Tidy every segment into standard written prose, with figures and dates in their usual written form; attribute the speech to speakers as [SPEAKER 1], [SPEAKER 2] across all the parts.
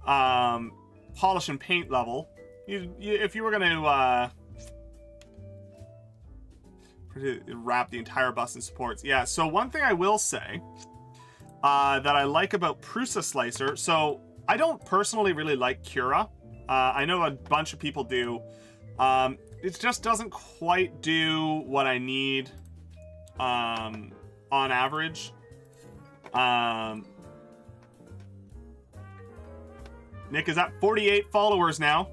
[SPEAKER 1] polish and paint level, if you were going to wrap the entire bus in supports. Yeah, so one thing I will say that I like about Prusa Slicer, so I don't personally really like Cura. I know a bunch of people do. It just doesn't quite do what I need on average. Nick is at 48 followers now.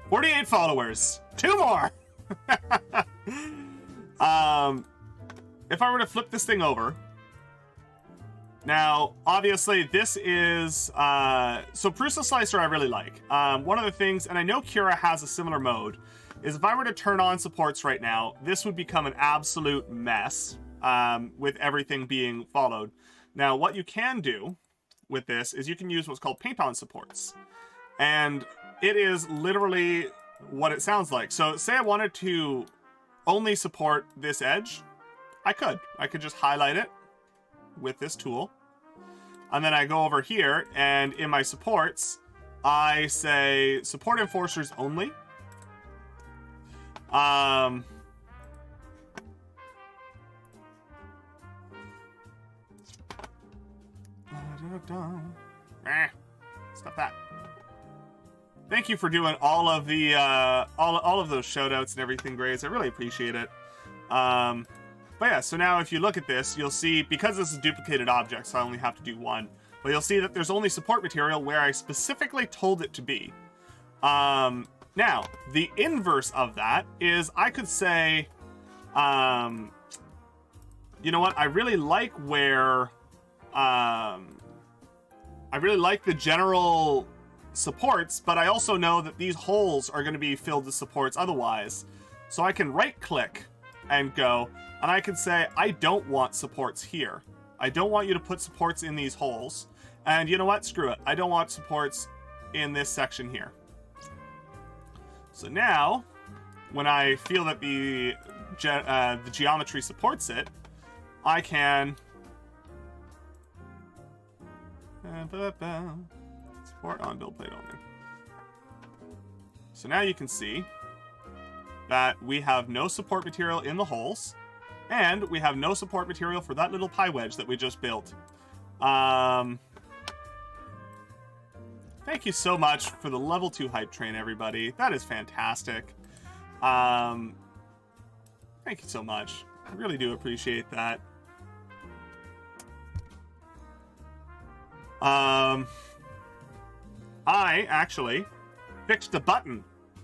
[SPEAKER 1] 48 followers. 2 more. If I were to flip this thing over. Now, obviously, this is... so Prusa Slicer I really like. One of the things, and I know Cura has a similar mode, is if I were to turn on supports right now, this would become an absolute mess with everything being followed. Now, what you can do with this is you can use what's called paint on supports. And it is literally what it sounds like. So say I wanted to only support this edge, I could. I could just highlight it with this tool. And then I go over here, and in my supports, I say support enforcers only. Stop that. Thank you for doing all of the all of those shout outs and everything, Grace. I really appreciate it. But yeah, so now if you look at this, you'll see, because this is duplicated objects, so I only have to do one, but you'll see that there's only support material where I specifically told it to be. Now, the inverse of that is I could say, you know what, I really like where, I really like the general supports, but I also know that these holes are going to be filled with supports otherwise. So I can right click and go, and I can say, I don't want supports here. I don't want you to put supports in these holes. And you know what? Screw it. I don't want supports in this section here. So now, when I feel that the geometry supports it, I can support on build plate only. So now you can see that we have no support material in the holes, and we have no support material for that little pie wedge that we just built. Thank you so much for the level 2 hype train, everybody. That is fantastic. Thank you so much. I really do appreciate that. I actually fixed a button,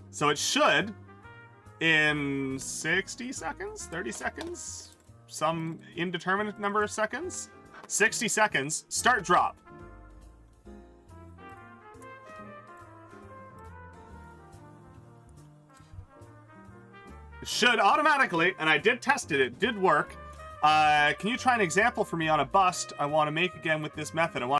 [SPEAKER 1] so it should, in 60 seconds, 30 seconds, some indeterminate number of seconds, 60 seconds, start drop. It should automatically, and I did test it, it did work. Can you try an example for me on a bust I want to make again with this method? I want